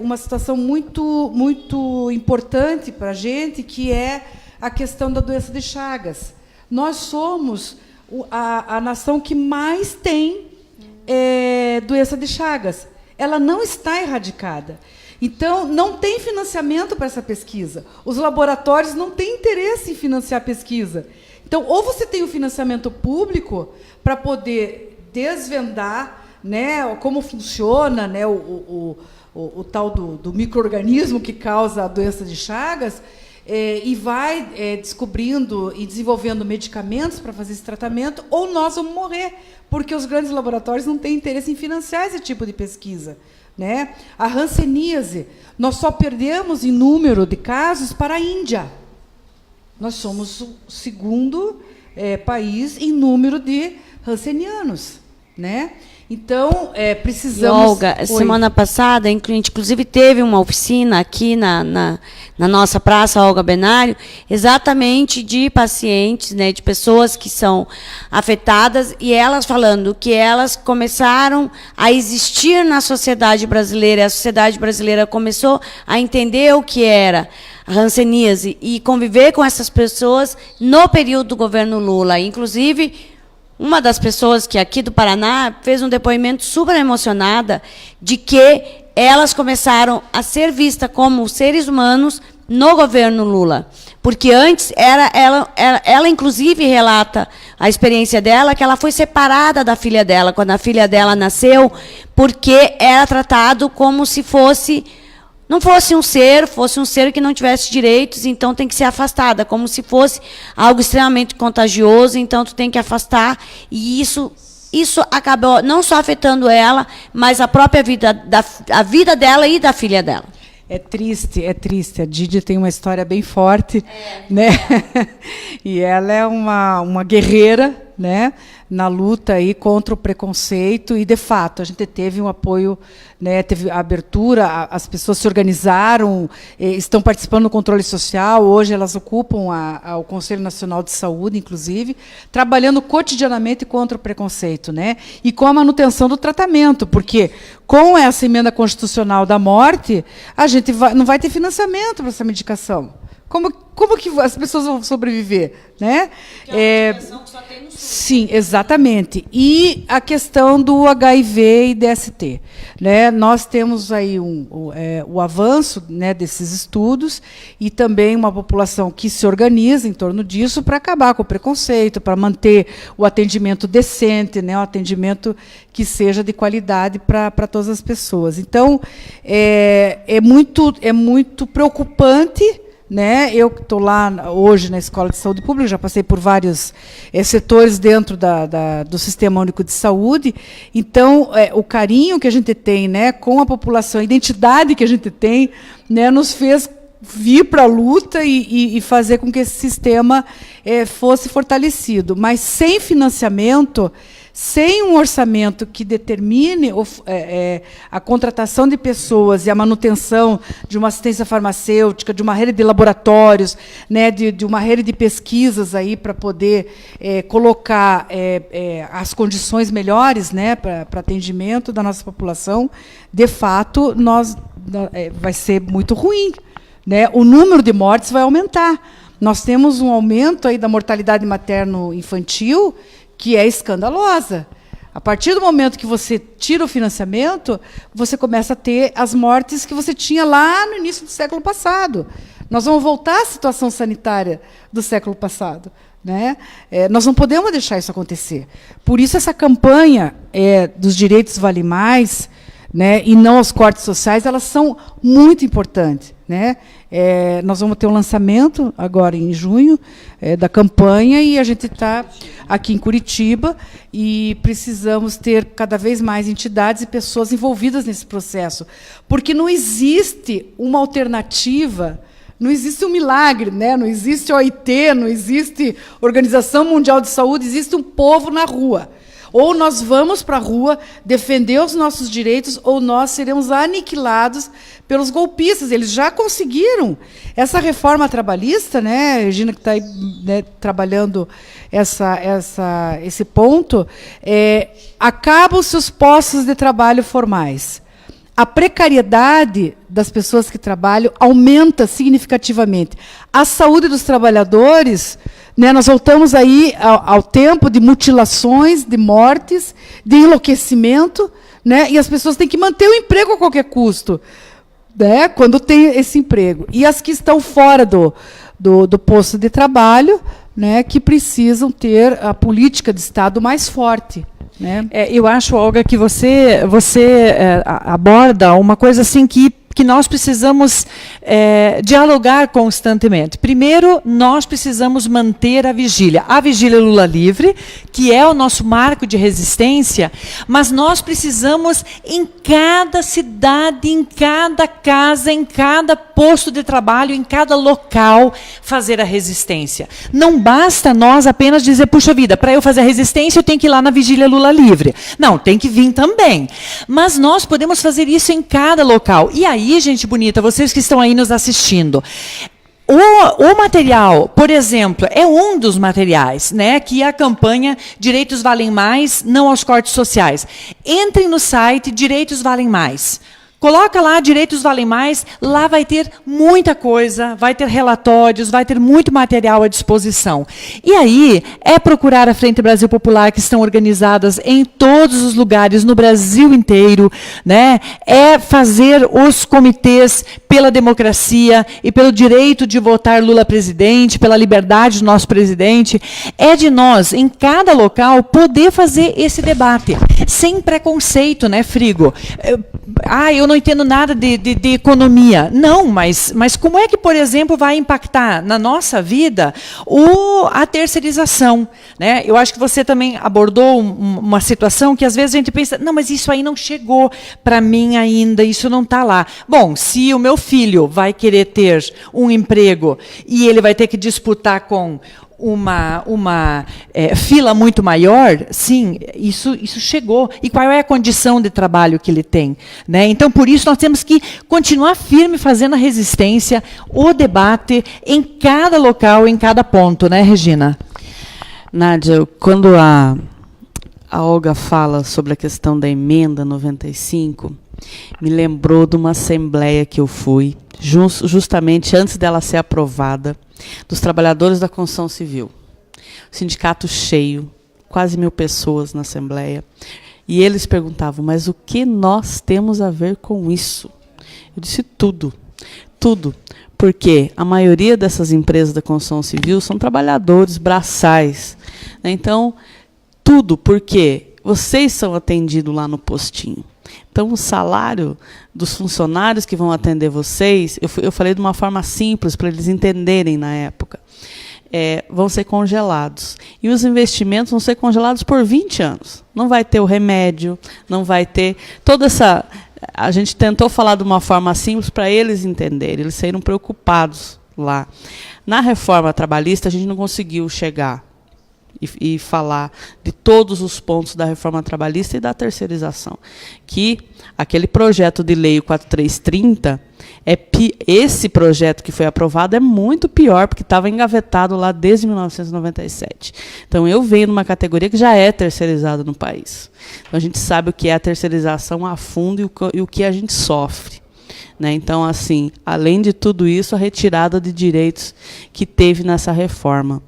S6: uma situação muito importante para a gente, que é a questão da doença de Chagas. Nós somos a nação que mais tem doença de Chagas. Ela não está erradicada. Então, não tem financiamento para essa pesquisa. Os laboratórios não têm interesse em financiar a pesquisa. Então, ou você tem o financiamento público para poder desvendar, né, como funciona, né, o tal do micro-organismo que causa a doença de Chagas, e vai descobrindo e desenvolvendo medicamentos para fazer esse tratamento, ou nós vamos morrer, porque os grandes laboratórios não têm interesse em financiar esse tipo de pesquisa, né? A hanseníase, nós só perdemos em número de casos para a Índia. Nós somos o segundo país em número de hansenianos, né? Então, precisamos...
S4: E, Olga, semana passada, a gente inclusive teve uma oficina aqui na nossa praça, Olga Benário, exatamente de pacientes, né, de pessoas que são afetadas, e elas falando que elas começaram a existir na sociedade brasileira, e a sociedade brasileira começou a entender o que era a hanseníase e conviver com essas pessoas no período do governo Lula. Inclusive, uma das pessoas que aqui do Paraná fez um depoimento super emocionada de que elas começaram a ser vistas como seres humanos no governo Lula. Porque antes, ela inclusive relata a experiência dela, que ela foi separada da filha dela, quando a filha dela nasceu, porque era tratado como se fosse... não fosse um ser que não tivesse direitos, então tem que ser afastada, como se fosse algo extremamente contagioso, então tu tem que afastar, e isso acabou não só afetando ela, mas a própria vida, a vida dela e da filha dela.
S6: É triste. A Didi tem uma história bem forte, né? E ela é uma guerreira, né, na luta aí contra o preconceito, e, de fato, a gente teve um apoio, né, teve a abertura, as pessoas se organizaram, estão participando do controle social, hoje elas ocupam o Conselho Nacional de Saúde, inclusive, trabalhando cotidianamente contra o preconceito, né, e com a manutenção do tratamento, porque com essa emenda constitucional da morte, a gente não vai ter financiamento para essa medicação. Como que as pessoas vão sobreviver, né?
S4: Que é uma situação que só tem no SUS.
S6: Sim, exatamente. E a questão do HIV e DST, né? Nós temos aí o avanço, né, desses estudos, e também uma população que se organiza em torno disso para acabar com o preconceito, para manter o atendimento decente, né, um atendimento que seja de qualidade para todas as pessoas. Então, é muito preocupante, né? Eu estou lá hoje na Escola de Saúde Pública, já passei por vários setores dentro do Sistema Único de Saúde. Então, o carinho que a gente tem, né, com a população, a identidade que a gente tem, né, nos fez vir para a luta e fazer com que esse sistema fosse fortalecido. Mas sem financiamento, sem um orçamento que determine a contratação de pessoas e a manutenção de uma assistência farmacêutica, de uma rede de laboratórios, né, de uma rede de pesquisas aí para poder colocar as condições melhores, né, para atendimento da nossa população, de fato, vai ser muito ruim, né? O número de mortes vai aumentar. Nós temos um aumento aí da mortalidade materno-infantil que é escandalosa. A partir do momento que você tira o financiamento, você começa a ter as mortes que você tinha lá no início do século passado. Nós vamos voltar à situação sanitária do século passado, né? Nós não podemos deixar isso acontecer. Por isso, essa campanha dos direitos vale mais, né, e não os cortes sociais, elas são muito importantes, né? Nós vamos ter um lançamento agora em junho da campanha, e a gente está aqui em Curitiba e precisamos ter cada vez mais entidades e pessoas envolvidas nesse processo, porque não existe uma alternativa, não existe um milagre, né? Não existe OIT, não existe Organização Mundial de Saúde, existe um povo na rua. Ou nós vamos para a rua defender os nossos direitos, ou nós seremos aniquilados pelos golpistas. Eles já conseguiram. Essa reforma trabalhista, né, Regina, que está aí, né, trabalhando esse ponto, acabam-se os postos de trabalho formais. A precariedade das pessoas que trabalham aumenta significativamente. A saúde dos trabalhadores, né, nós voltamos aí ao tempo de mutilações, de mortes, de enlouquecimento, né, e as pessoas têm que manter o emprego a qualquer custo, né, quando tem esse emprego. E as que estão fora do posto de trabalho, né, que precisam ter a política de Estado mais forte. Né?
S1: Eu acho, Olga, que você aborda uma coisa assim que nós precisamos dialogar constantemente. Primeiro, nós precisamos manter a vigília Lula Livre, que é o nosso marco de resistência, mas nós precisamos, em cada cidade, em cada casa, em cada posto de trabalho, em cada local, fazer a resistência. Não basta nós apenas dizer, puxa vida, para eu fazer a resistência, eu tenho que ir lá na vigília Lula Livre. Não, tem que vir também. Mas nós podemos fazer isso em cada local. E aí, gente bonita, vocês que estão aí nos assistindo, o material, por exemplo, é um dos materiais, né, que é a campanha Direitos Valem Mais, não aos cortes sociais. Entrem no site Direitos Valem Mais. Coloca lá, Direitos Valem Mais, lá vai ter muita coisa, vai ter relatórios, vai ter muito material à disposição. E aí, é procurar a Frente Brasil Popular, que estão organizadas em todos os lugares, no Brasil inteiro, né? É fazer os comitês pela democracia e pelo direito de votar Lula presidente, pela liberdade do nosso presidente. É de nós, em cada local, poder fazer esse debate, sem preconceito, né, Frigo? Eu não entendo nada de economia. Não, mas como é que, por exemplo, vai impactar na nossa vida a terceirização? Né? Eu acho que você também abordou uma situação que, às vezes, a gente pensa, não, mas isso aí não chegou para mim ainda, isso não está lá. Bom, se o meu filho vai querer ter um emprego e ele vai ter que disputar com uma fila muito maior, sim, isso chegou. E qual é a condição de trabalho que ele tem? Né? Então, por isso, nós temos que continuar firme fazendo a resistência, o debate em cada local, em cada ponto, né, Regina?
S3: Nádia, quando a Olga fala sobre a questão da emenda 95, me lembrou de uma assembleia que eu fui, justamente antes dela ser aprovada, dos trabalhadores da construção civil. O sindicato cheio, quase 1.000 pessoas na assembleia. E eles perguntavam, mas o que nós temos a ver com isso? Eu disse tudo, tudo. Porque a maioria dessas empresas da construção civil são trabalhadores braçais. Então, tudo porque vocês são atendidos lá no postinho. Então, o salário dos funcionários que vão atender vocês, eu falei de uma forma simples, para eles entenderem na época, vão ser congelados. E os investimentos vão ser congelados por 20 anos. Não vai ter o remédio, não vai ter toda essa... A gente tentou falar de uma forma simples para eles entenderem, eles saíram preocupados lá. Na reforma trabalhista, a gente não conseguiu chegar e falar de todos os pontos da reforma trabalhista e da terceirização. Que aquele projeto de lei 4330, esse projeto que foi aprovado é muito pior, porque estava engavetado lá desde 1997. Então, eu venho numa categoria que já é terceirizada no país. Então, a gente sabe o que é a terceirização a fundo e o que a gente sofre. Né? Então, assim, além de tudo isso, a retirada de direitos que teve nessa reforma.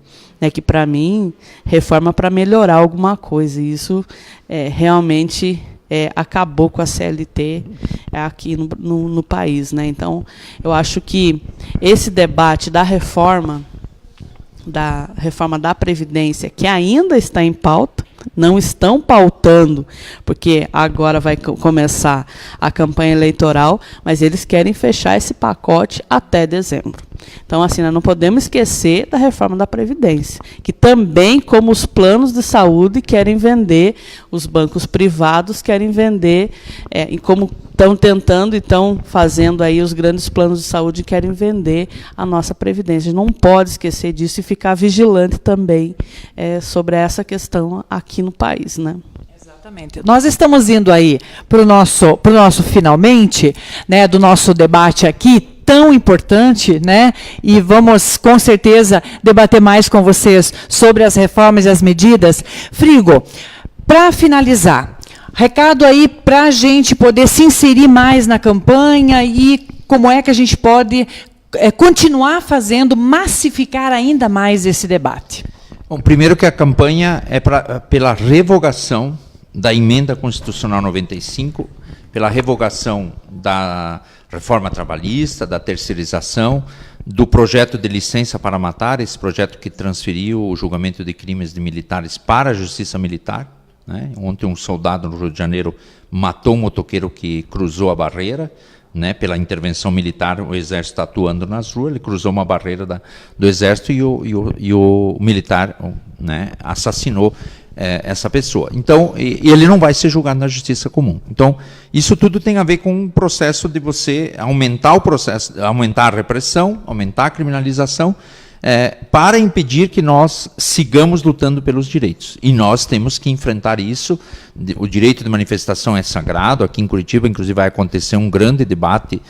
S3: Que, para mim, reforma para melhorar alguma coisa. E isso realmente acabou com a CLT aqui no país. Né? Então, eu acho que esse debate da reforma da Previdência, que ainda está em pauta, não estão pautando, porque agora vai começar a campanha eleitoral, mas eles querem fechar esse pacote até dezembro. Então, assim, nós não podemos esquecer da reforma da Previdência, que também, como os planos de saúde, querem vender, os bancos privados querem vender, e como estão tentando e estão fazendo aí os grandes planos de saúde, querem vender a nossa Previdência. A gente não pode esquecer disso e ficar vigilante também sobre essa questão aqui no país, né?
S1: Exatamente. Nós estamos indo aí para o nosso finalmente, né, do nosso debate aqui, tão importante, né? E vamos, com certeza, debater mais com vocês sobre as reformas e as medidas. Frigo, para finalizar, recado aí para a gente poder se inserir mais na campanha e como é que a gente pode continuar fazendo, massificar ainda mais esse debate.
S5: Bom, primeiro que a campanha é pela revogação da emenda constitucional 95, pela revogação da reforma trabalhista, da terceirização, do projeto de licença para matar, esse projeto que transferiu o julgamento de crimes de militares para a justiça militar. Né? Ontem um soldado no Rio de Janeiro matou um motoqueiro que cruzou a barreira, né? Pela intervenção militar, o exército atuando nas ruas, ele cruzou uma barreira do exército e o militar, né, assassinou essa pessoa. Então, ele não vai ser julgado na justiça comum. Então, isso tudo tem a ver com um processo de você aumentar o processo, aumentar a repressão, aumentar a criminalização, para impedir que nós sigamos lutando pelos direitos. E nós temos que enfrentar isso. O direito de manifestação é sagrado. Aqui em Curitiba, inclusive, vai acontecer um grande debate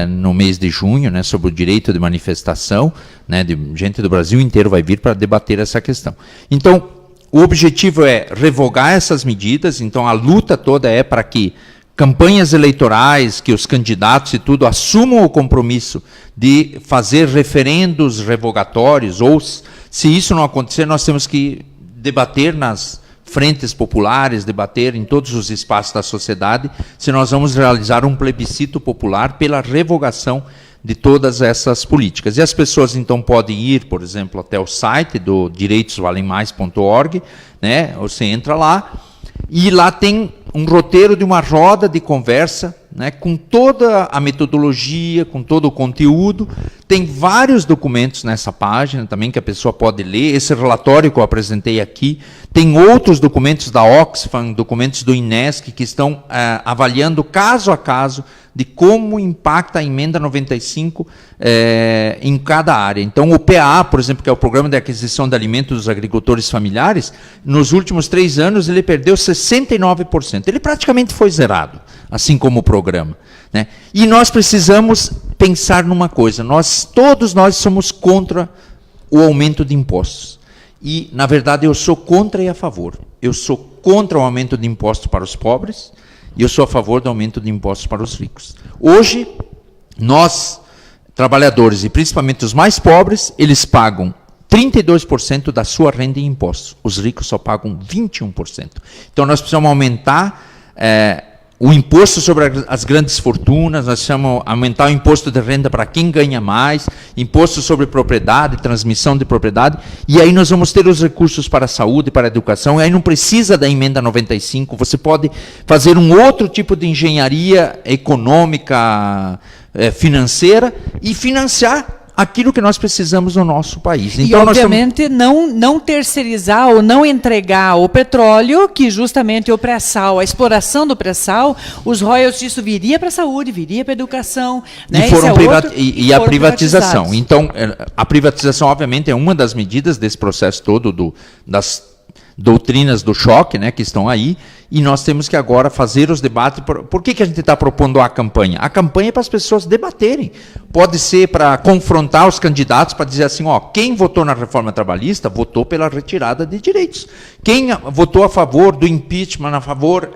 S5: no mês de junho, né, sobre o direito de manifestação. Né, gente do Brasil inteiro vai vir para debater essa questão. Então, o objetivo é revogar essas medidas. Então, a luta toda é para que campanhas eleitorais, que os candidatos e tudo assumam o compromisso de fazer referendos revogatórios, ou se isso não acontecer, nós temos que debater nas frentes populares, debater em todos os espaços da sociedade, se nós vamos realizar um plebiscito popular pela revogação de todas essas políticas. E as pessoas, então, podem ir, por exemplo, até o site do direitosvalemmais.org, né? Você entra lá, e lá tem um roteiro de uma roda de conversa, né, com toda a metodologia, com todo o conteúdo. Tem vários documentos nessa página também que a pessoa pode ler. Esse relatório que eu apresentei aqui, tem outros documentos da Oxfam, documentos do INESC, que estão avaliando caso a caso de como impacta a emenda 95 em cada área. Então, o PAA, por exemplo, que é o Programa de Aquisição de Alimentos dos Agricultores Familiares, nos últimos 3 anos ele perdeu 69%. Ele praticamente foi zerado, assim como o programa. Né? E nós precisamos pensar numa coisa, todos nós somos contra o aumento de impostos. E, na verdade, eu sou contra e a favor. Eu sou contra o aumento de impostos para os pobres, e eu sou a favor do aumento de impostos para os ricos. Hoje, nós, trabalhadores, e principalmente os mais pobres, eles pagam 32% da sua renda em impostos. Os ricos só pagam 21%. Então, nós precisamos aumentar o imposto sobre as grandes fortunas, nós precisamos aumentar o imposto de renda para quem ganha mais, imposto sobre propriedade, transmissão de propriedade, e aí nós vamos ter os recursos para a saúde, para a educação, e aí não precisa da emenda 95, você pode fazer um outro tipo de engenharia econômica, financeira, e financiar aquilo que nós precisamos no nosso país.
S1: Então, e, obviamente, não terceirizar ou não entregar o petróleo, que justamente o pré-sal, a exploração do pré-sal, os royalties disso viria para a saúde, viria para a educação. Né?
S5: E a privatização. Então, a privatização, obviamente, é uma das medidas desse processo todo das doutrinas do choque, né, que estão aí, e nós temos que agora fazer os debates. Por que a gente está propondo a campanha? A campanha é para as pessoas debaterem. Pode ser para confrontar os candidatos, para dizer assim, quem votou na reforma trabalhista votou pela retirada de direitos. Quem votou a favor do impeachment, a favor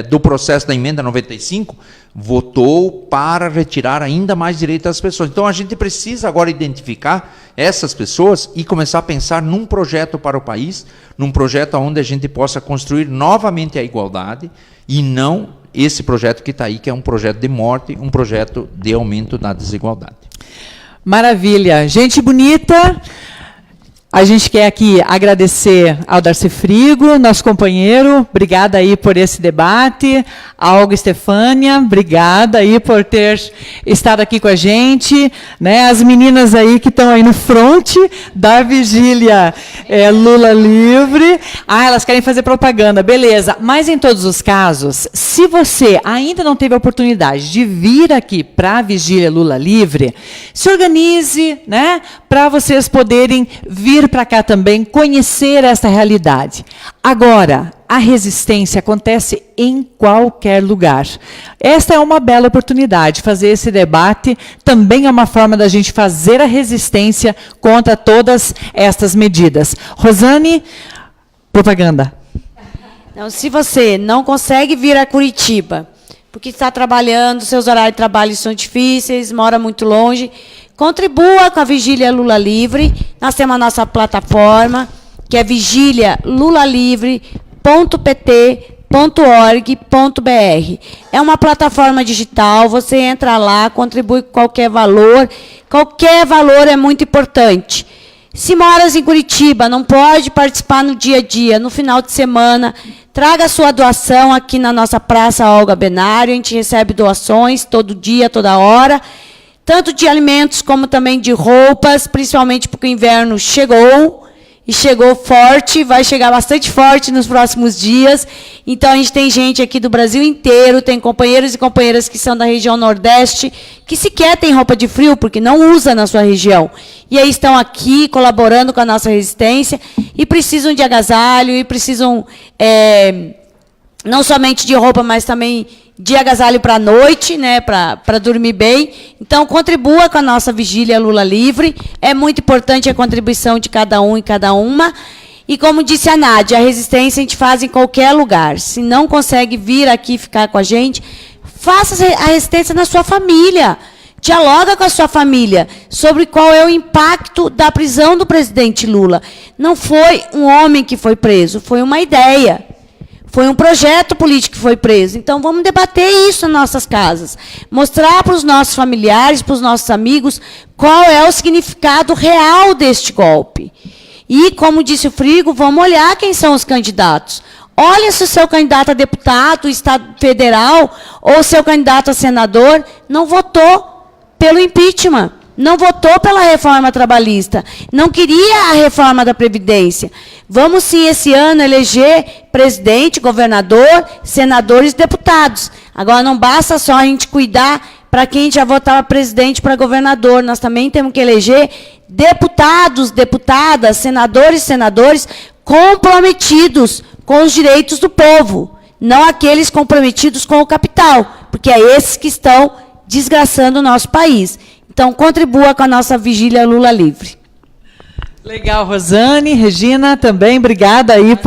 S5: do processo da emenda 95, votou para retirar ainda mais direitos das pessoas. Então, a gente precisa agora identificar essas pessoas e começar a pensar num projeto para o país, num projeto onde a gente possa construir novamente a igualdade e não esse projeto que está aí, que é um projeto de morte, um projeto de aumento da desigualdade.
S1: Maravilha. Gente bonita, a gente quer aqui agradecer ao Darcy Frigo, nosso companheiro, obrigada aí por esse debate, a Olga Estefânia, obrigada aí por ter estado aqui com a gente, né? As meninas aí que estão aí no front da vigília Lula Livre. Elas querem fazer propaganda, beleza. Mas em todos os casos, se você ainda não teve a oportunidade de vir aqui para a vigília Lula Livre, se organize, né? Para vocês poderem vir vir para cá também, conhecer essa realidade. Agora, a resistência acontece em qualquer lugar. Esta é uma bela oportunidade, fazer esse debate também é uma forma da gente fazer a resistência contra todas estas medidas. Rosane, propaganda.
S4: Então, se você não consegue vir a Curitiba, porque está trabalhando, seus horários de trabalho são difíceis, mora muito longe, contribua com a Vigília Lula Livre. Nós temos a nossa plataforma, que é vigilialulalivre.pt.org.br. É uma plataforma digital, você entra lá, contribui com qualquer valor é muito importante. Se moras em Curitiba, não pode participar no dia a dia, no final de semana, traga a sua doação aqui na nossa Praça Olga Benário, a gente recebe doações todo dia, toda hora, tanto de alimentos como também de roupas, principalmente porque o inverno chegou, e chegou forte, vai chegar bastante forte nos próximos dias. Então, a gente tem gente aqui do Brasil inteiro, tem companheiros e companheiras que são da região Nordeste, que sequer tem roupa de frio, porque não usa na sua região. E aí estão aqui, colaborando com a nossa resistência, e precisam de agasalho, e precisam não somente de roupa, mas também de agasalho para a noite, né, para dormir bem. Então, contribua com a nossa Vigília Lula Livre. É muito importante a contribuição de cada um e cada uma. E, como disse a Nádia, a resistência a gente faz em qualquer lugar. Se não consegue vir aqui ficar com a gente, faça a resistência na sua família. Dialoga com a sua família sobre qual é o impacto da prisão do presidente Lula. Não foi um homem que foi preso, foi uma ideia. Foi um projeto político que foi preso. Então, vamos debater isso nas nossas casas. Mostrar para os nossos familiares, para os nossos amigos, qual é o significado real deste golpe. E, como disse o Frigo, vamos olhar quem são os candidatos. Olha se o seu candidato a deputado, Estado federal, ou seu candidato a senador não votou pelo impeachment. Não votou pela reforma trabalhista, não queria a reforma da Previdência. Vamos, sim, esse ano, eleger presidente, governador, senadores e deputados. Agora, não basta só a gente cuidar para quem já votava presidente para governador. Nós também temos que eleger deputados, deputadas, senadores e senadores comprometidos com os direitos do povo, não aqueles comprometidos com o capital, porque é esses que estão desgraçando o nosso país. Então, contribua com a nossa Vigília Lula Livre.
S1: Legal, Rosane, Regina, também, obrigada aí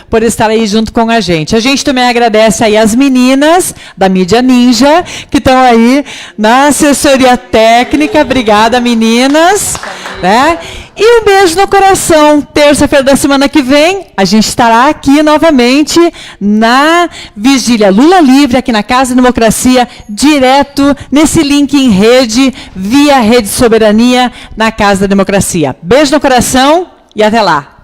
S1: por estar aí junto com a gente. A gente também agradece aí as meninas da Mídia Ninja, que estão aí na assessoria técnica. Obrigada, meninas. Né? E um beijo no coração. Terça-feira da semana que vem, a gente estará aqui novamente na Vigília Lula Livre, aqui na Casa da Democracia, direto nesse link em rede, via Rede Soberania, na Casa da Democracia. Beijo no coração e até lá.